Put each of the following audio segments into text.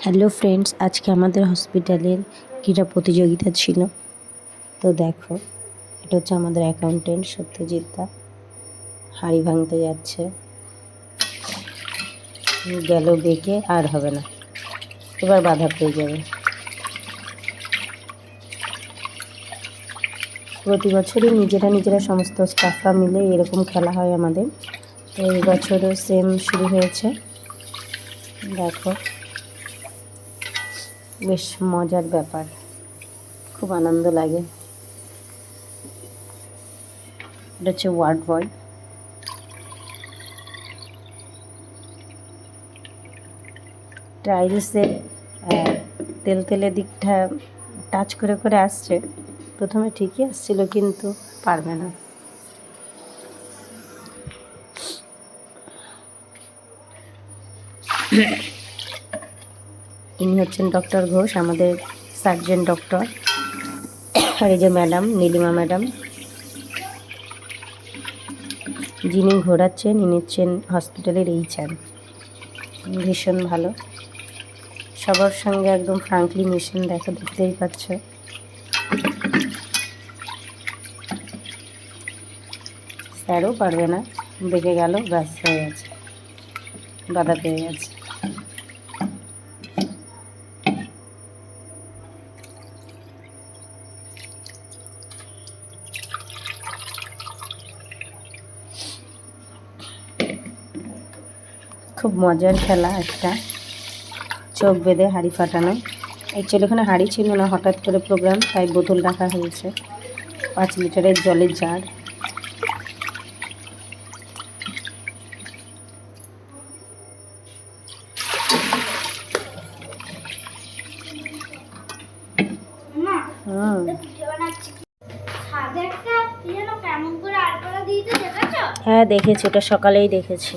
Hello friends, আজকে আমাদের হসপিটালের ক্রীড়া প্রতিযোগিতা ছিল। তো দেখো, এটা হচ্ছে আমাদের অ্যাকাউন্টেন্ট সত্যজিৎ দা, হাঁড়ি ভাঙতে যাচ্ছে। গেল বেঁকে, আর হবে না, এবার বাধা পেয়ে যাবে। প্রতি বছরই নিজেরা সমস্ত স্টাফরা মিলে এরকম খেলা হয় আমাদের। তো এই বছরও সেম শুরু হয়েছে। দেখো, বেশ মজার ব্যাপার, খুব আনন্দ লাগে। এটা হচ্ছে ওয়ার্ড বয়। টাইলসের তেলে দিকটা টাচ করে করে আসছে। প্রথমে ঠিকই আসছিল, কিন্তু পারবে না। ইনি হচ্ছেন ডক্টর ঘোষ, আমাদের সার্জেন্ট ডক্টর। আর এই যে ম্যাডাম, নীলিমা ম্যাডাম, যিনি ঘোরাচ্ছেন ইনি হচ্ছেন হসপিটালের এইচআর। ভীষণ ভালো, সবার সঙ্গে একদম ফ্রাঙ্কলি মিশন। দেখো, দেখতেই পাচ্ছ। স্যারও পারবে না, বেঁকে গেল, ব্যাস হয়ে গেছে, বাধা পেয়ে গেছে। খুব মজার খেলা একটা, চোখ বেঁধে হাঁড়ি ফাটানো। অ্যাকচুয়ালি ওখানে হাঁড়ি ছিল না, হঠাৎ করে প্রোগ্রাম, তাই বোতল রাখা হয়েছে, 5 লিটারের জলের জার। হ্যাঁ দেখেছি, ওটা সকালেই দেখেছি।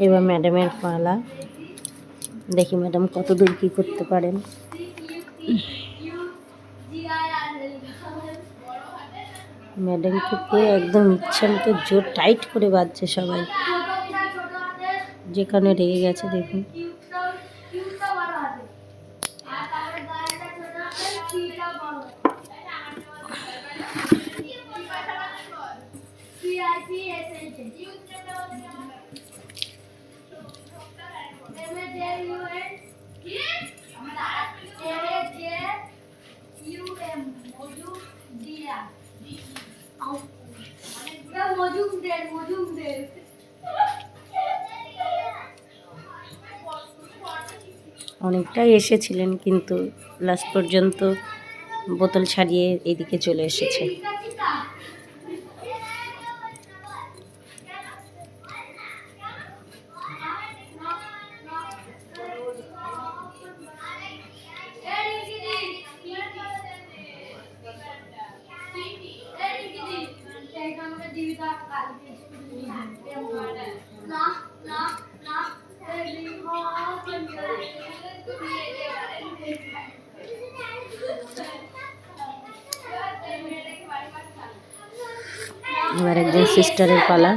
এবার ম্যাডামের পালা, দেখি ম্যাডাম কতদূর কী করতে পারেন। ম্যাডামকে পেয়ে একদম ইচ্ছা মতো জোর টাইট করে বাঁধছে সবাই, যেখানে রেগে গেছে দেখুন। অনেকটাই এসেছিলেন, কিন্তু লাস্ট পর্যন্ত বোতল ছাড়িয়ে এইদিকে চলে এসেছে। এবার একজন সিস্টারের পালা।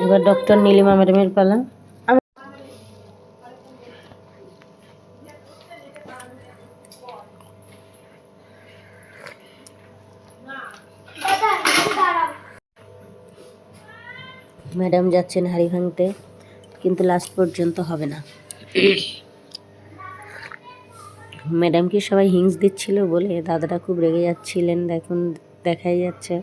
এবার ডক্টর নীলিমা ম্যাডামের পালা। ম্যাডাম যাচ্ছেন হাঁড়ি ভাঙতে, কিন্তু লাস্ট পর্যন্ত হবে না। ম্যাডামকে সবাই হিংস দিচ্ছিল বলে দাদাটা খুব রেগে যাচ্ছিলেন, দেখুন দেখাই যাচ্ছে।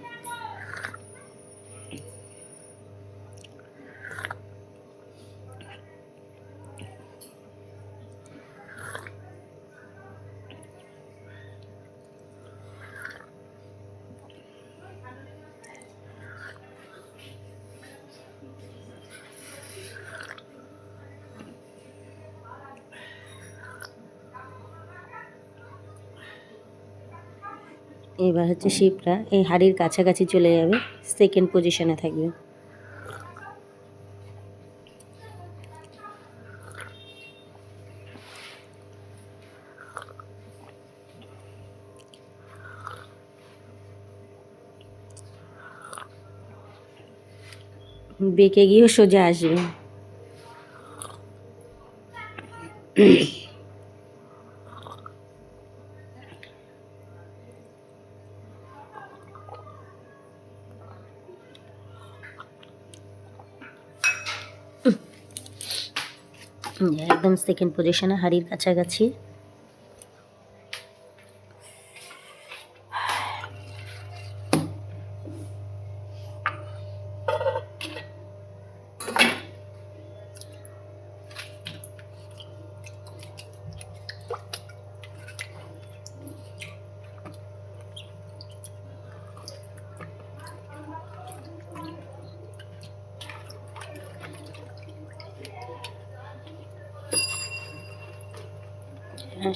এবার হচ্ছে শিপরা এই হাড়ির কাছাকাছি চলে যাবে, সেকেন্ড পজিশনে থাকবে। বেঁকে গিয়েও সোজা আসবে। একদম সেকেন্ড পজিশনে হাড়ির কাছাকাছি।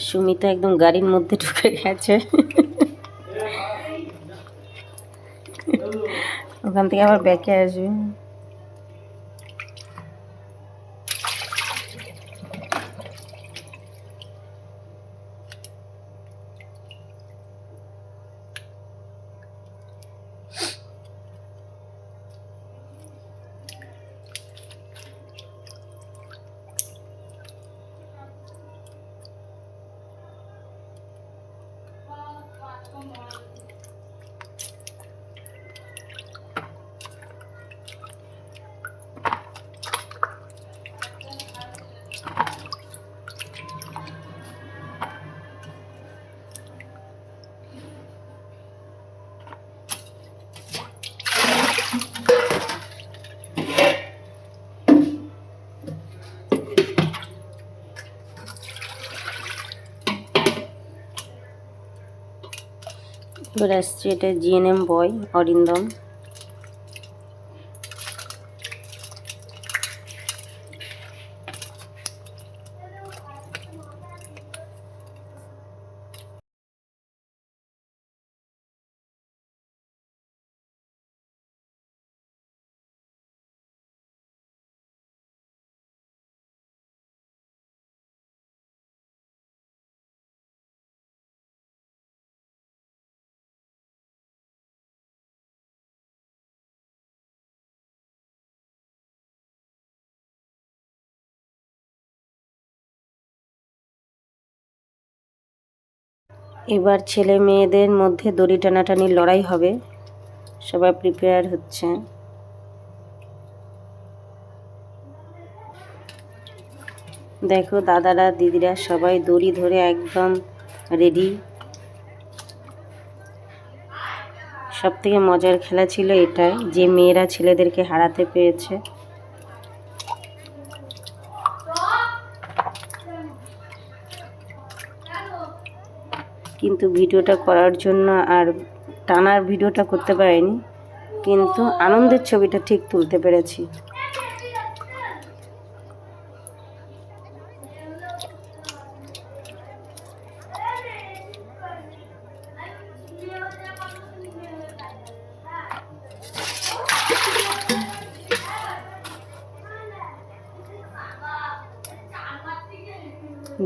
সুমিতা একদম গাড়ির মধ্যে ঢুকে গেছে, ওখান থেকে আবার ব্যাকে আসবে। এবার আসছে এটা জিএনএম বয় অরিন্দম। এবার ছেলে মেয়েদের মধ্যে দড়ি টানাটানির লড়াই হবে, সবাই প্রিপেয়ার হচ্ছে। দেখো দাদারা দিদিরা সবাই দড়ি ধরে একদম রেডি। সব থেকে মজার খেলা ছিল এটাই যে মেয়েরা ছেলেদেরকে হারাতে পেরেছে। কিন্তু ভিডিওটা করার জন্য আর টানার ভিডিওটা করতে পারিনি, কিন্তু আনন্দের ছবিটা ঠিক তুলতে পেরেছি।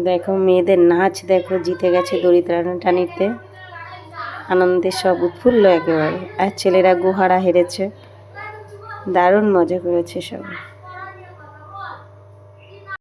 দেখো মেয়েদের নাচ, দেখো জিতে গেছে দড়ি টানাটানিতে, আনন্দে সব উৎফুল্ল একেবারে। আর ছেলেরা গোহারা হেরেছে। দারুণ মজা করেছে সবাই।